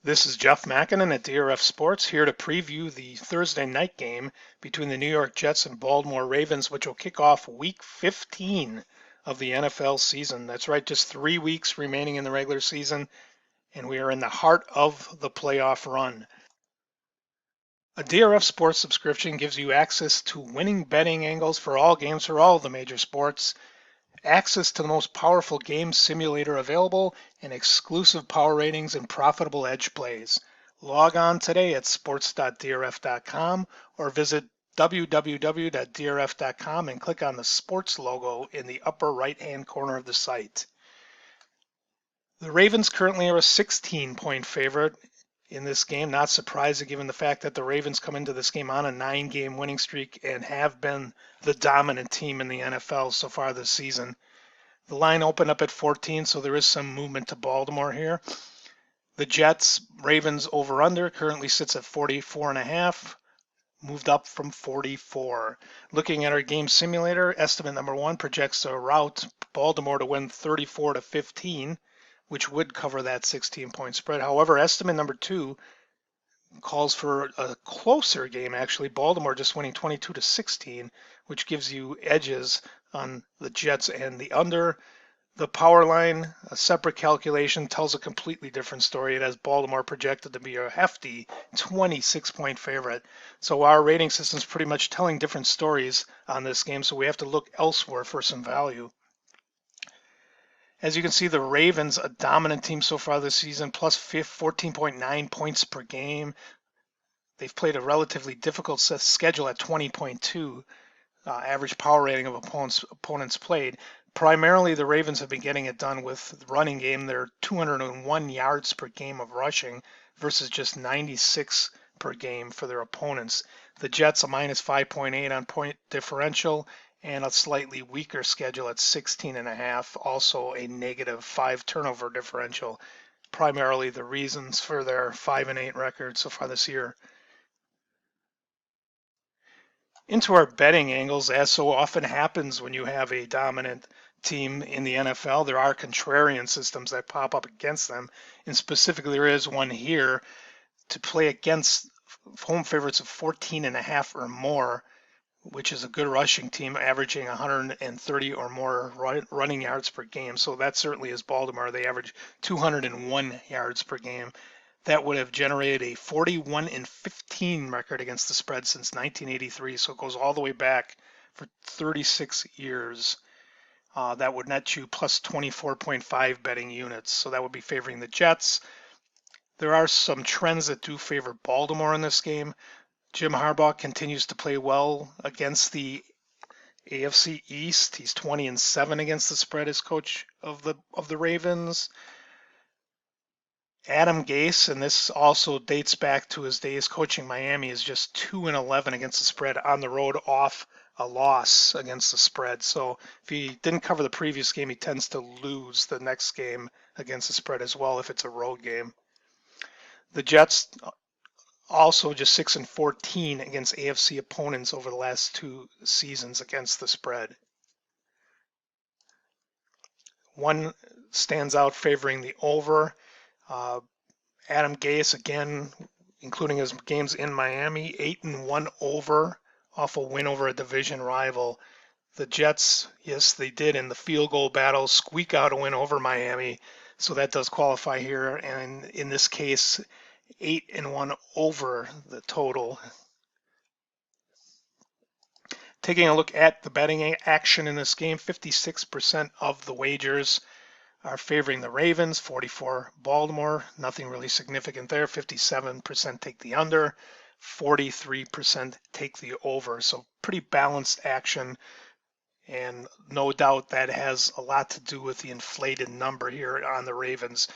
This is Jeff Makinen at DRF Sports here to preview the Thursday night game between the New York Jets and Baltimore Ravens, which will kick off week 15 of the NFL season. That's right, just 3 weeks remaining in the regular season, and we are in the heart of the playoff run. A DRF Sports subscription gives you access to winning betting angles for all games for all the major sports, access to the most powerful game simulator available, and exclusive power ratings and profitable edge plays. Log on today at sports.drf.com or visit www.drf.com and click on the sports logo in the upper right-hand corner of the site. The Ravens currently are a 16-point favorite in this game. Not surprising given the fact that the Ravens come into this game on a 9-game winning streak and have been the dominant team in the NFL so far this season. The line opened up at 14, so there is some movement to Baltimore here. The Jets, Ravens over-under currently sits at 44.5, moved up from 44. Looking at our game simulator, estimate number 1 projects a route Baltimore to win 34-15, which would cover that 16-point spread. However, estimate number 2 calls for a closer game, actually. Baltimore just winning 22-16, which gives you edges on the Jets and the under. The power line, a separate calculation, tells a completely different story. It has Baltimore projected to be a hefty 26-point favorite. So our rating system is pretty much telling different stories on this game, so we have to look elsewhere for some value. As you can see, the Ravens, a dominant team so far this season, plus 14.9 points per game. They've played a relatively difficult schedule at 20.2 average power rating of opponents played. Primarily, the Ravens have been getting it done with the running game. They're 201 yards per game of rushing versus just 96 per game for their opponents. The Jets, a minus 5.8 on point differential, and a slightly weaker schedule at 16.5, also a negative 5 turnover differential. Primarily the reasons for their 5-8 record so far this year. Into our betting angles, as so often happens when you have a dominant team in the NFL, there are contrarian systems that pop up against them, and specifically there is one here to play against home favorites of 14.5 or more, which is a good rushing team averaging 130 or more running yards per game. So that certainly is Baltimore. They average 201 yards per game. That would have generated a 41-15 record against the spread since 1983. So it goes all the way back for 36 years. That would net you plus 24.5 betting units. So that would be favoring the Jets. There are some trends that do favor Baltimore in this game. Jim Harbaugh continues to play well against the AFC East. He's 20-7 against the spread as coach of the Ravens. Adam Gase, and this also dates back to his days coaching Miami, is just 2-11 against the spread on the road off a loss against the spread. So if he didn't cover the previous game, he tends to lose the next game against the spread as well if it's a road game. The Jets also just 6-14 against AFC opponents over the last 2 seasons against the spread. One stands out favoring the over. Adam Gase, again, including his games in Miami, 8-1 over off a win over a division rival. The Jets, yes, they did in the field goal battle squeak out a win over Miami, so that does qualify here. And in this case, 8-1 over the total. Taking a look at the betting action in this game, 56% of the wagers are favoring the Ravens, 44 Baltimore, nothing really significant there. 57% take the under, 43% take the over. So pretty balanced action, and no doubt that has a lot to do with the inflated number here on the Ravens.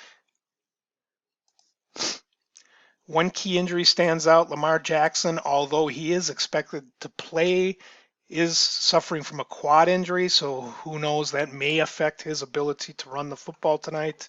One key injury stands out. Lamar Jackson, although he is expected to play, is suffering from a quad injury, so who knows, that may affect his ability to run the football tonight.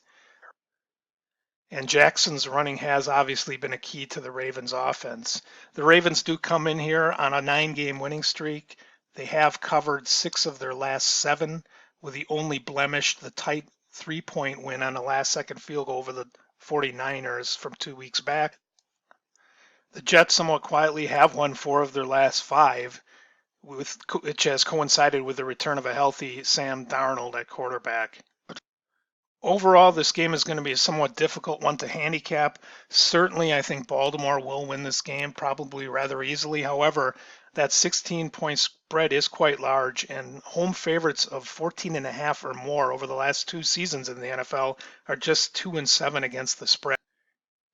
And Jackson's running has obviously been a key to the Ravens offense. The Ravens do come in here on a 9-game winning streak. They have covered 6 of their last 7, with the only blemish the tight 3-point win on a last-second field goal over the 49ers from 2 weeks back. The Jets somewhat quietly have won 4 of their last 5, which has coincided with the return of a healthy Sam Darnold at quarterback. Overall, this game is going to be a somewhat difficult one to handicap. Certainly, I think Baltimore will win this game, probably rather easily. However, that 16-point spread is quite large, and home favorites of 14.5 or more over the last 2 seasons in the NFL are just 2-7 against the spread.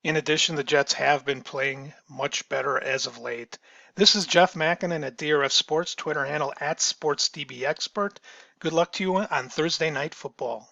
In addition, the Jets have been playing much better as of late. This is Jeff Makinen at DRF Sports, Twitter handle @SportsDBExpert. Good luck to you on Thursday Night Football.